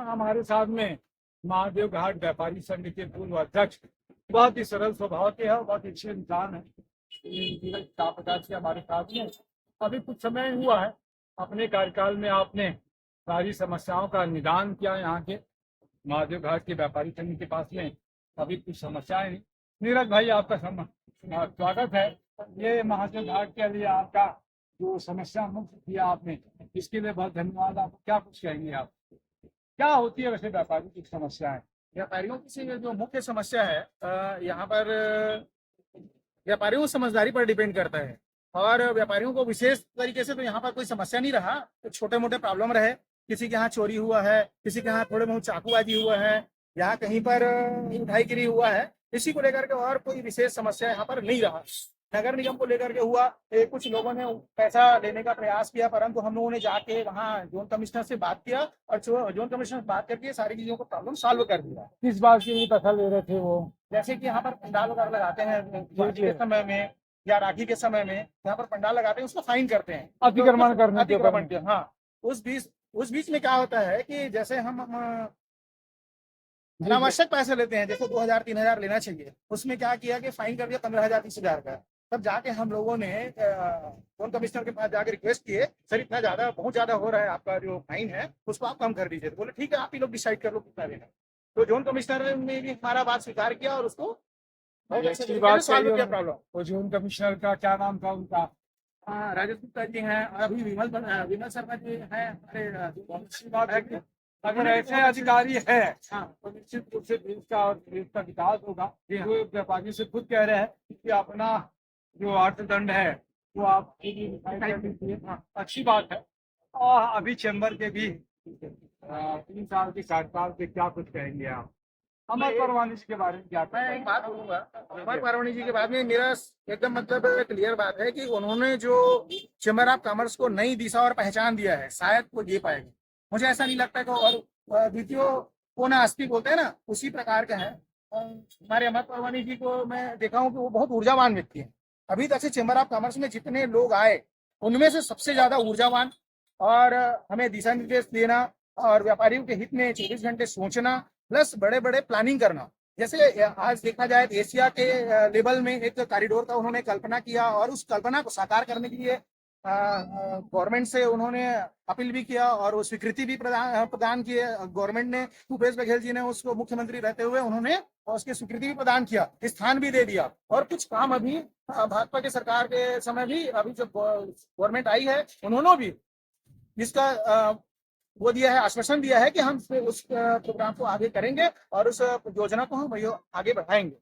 हमारे साथ में महादेव घाट व्यापारी संघ के पूर्व अध्यक्ष, बहुत ही सरल स्वभाव के है, बहुत अच्छे इंसान है। प्रकाश के हमारे साथ में अभी कुछ समय हुआ है, अपने कार्यकाल में आपने सारी समस्याओं का निदान किया। यहाँ के महादेव घाट के व्यापारी संघ के पास में अभी कुछ समस्याएं नहीं। नीरज भाई, आपका स्वागत है। ये महादेव घाट के लिए आपका जो समस्या मुक्त किया आपने, इसके लिए बहुत धन्यवाद। आप क्या कुछ कहेंगे? आप क्या होती है वैसे व्यापारी की समस्याएं? व्यापारियों की जो मुख्य समस्या है, यहाँ पर व्यापारियों की समझदारी पर डिपेंड करता है। और व्यापारियों को विशेष तरीके से तो यहाँ पर कोई समस्या नहीं रहा, तो छोटे मोटे प्रॉब्लम रहे। किसी के यहाँ चोरी हुआ है, किसी के यहाँ थोड़े बहुत चाकूबाजी हुआ है, यहाँ कहीं पर उठाईगिरी हुआ है, इसी को लेकर के और कोई विशेष समस्या यहाँ पर नहीं रहा। नगर निगम को लेकर के हुआ, कुछ लोगों ने पैसा लेने का प्रयास किया, परंतु हम लोगों ने जाके वहाँ जोन कमिश्नर से बात किया और जोन कमिश्नर से बात करके सारी चीजों को प्रॉब्लम सॉल्व कर दिया। किस बात के लिए पैसा ले रहे थे वो? जैसे कि यहाँ पर पंडाल वगैरह लगाते हैं दिवाली के समय में या राखी के समय में, यहाँ पर पंडाल लगाते हैं, उसको फाइन करते हैं अतिक्रमण करने अतिक्रमण के। हाँ, उस बीच में क्या होता है कि जैसे हम अनावश्यक पैसे लेते हैं, जैसे 2000-3000 लेना चाहिए, उसमें क्या किया कि फाइन कर दिया 15,000-30,000 का। तब जाके हम लोगों ने जोन कमिश्नर के पास जाके रिक्वेस्ट किए, सर इतना ज्यादा, बहुत ज्यादा हो रहा है, आपका जो फाइन है उसको आप कम कर दीजिए। तो बोले ठीक है, आप ही लोग डिसाइड कर लो कितना देना। तो जोन कमिश्नर ने भी हमारा बात स्वीकार किया और उसको सॉल्व किया प्रॉब्लम। तो जोन कमिश्नर का क्या नाम था उनका? राजेश गुप्ता जी हैं, और अभी विमल शर्मा जी हैं हमारे। अगर ऐसे अधिकारी है तो निश्चित रूप से देश का और देश का विकास होगा। जो व्यापारी से खुद कह रहे हैं कि अपना जो अर्थदंड है वो आप अच्छी बात है। और अभी चैम्बर के भी 3 साल के कार्यकाल पे क्या कुछ कहेंगे आप? अमर परवानी जी के बारे में क्या? मैं एक बात बोलूंगा, अमर परवानी जी के बारे में मेरा एकदम मतलब क्लियर बात है कि उन्होंने जो चैम्बर ऑफ कॉमर्स को नई दिशा और पहचान दिया है, शायद वो दे पाएंगे। मुझे ऐसा नहीं लगता कि, और द्वितीय को ना अस्ति बोलते हैं ना, उसी प्रकार का है। हमारे अमर परवानी जी को मैं देखा हूँ कि वो बहुत ऊर्जावान व्यक्ति है। अभी तक से चैम्बर ऑफ कॉमर्स में जितने लोग आए उनमें से सबसे ज्यादा ऊर्जावान, और हमें दिशा निर्देश देना और व्यापारियों के हित में 24 घंटे सोचना, प्लस बड़े बड़े प्लानिंग करना। जैसे आज देखा जाए तो एशिया के लेवल में एक कॉरिडोर का उन्होंने कल्पना किया, और उस कल्पना को साकार करने के लिए गवर्नमेंट से उन्होंने अपील भी किया और वो स्वीकृति भी प्रदान किए। गवर्नमेंट ने, भूपेश बघेल जी ने उसको मुख्यमंत्री रहते हुए उन्होंने उसकी स्वीकृति भी प्रदान किया, स्थान भी दे दिया। और कुछ काम अभी भाजपा के सरकार के समय भी, अभी जो गवर्नमेंट आई है उन्होंने भी जिसका वो दिया है, आश्वासन दिया है कि हम उस प्रोग्राम को आगे करेंगे और उस योजना को हम आगे बढ़ाएंगे।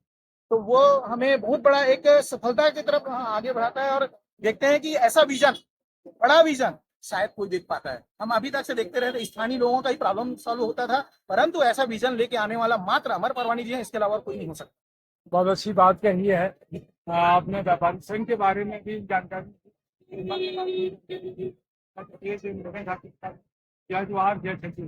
तो वो हमें बहुत बड़ा एक सफलता की तरफ आगे बढ़ाता है। और देखते हैं कि ऐसा विजन, बड़ा विजन शायद कोई देख पाता है। हम अभी तक से देखते रहे थे स्थानीय लोगों का ही प्रॉब्लम सॉल्व होता था, परंतु ऐसा विजन लेके आने वाला मात्र अमर परवानी जी है, इसके अलावा कोई नहीं हो सकता। बहुत अच्छी बात कही है। आपने व्यापारी संघ के बारे में भी जानकारी या जो आप जय सचिव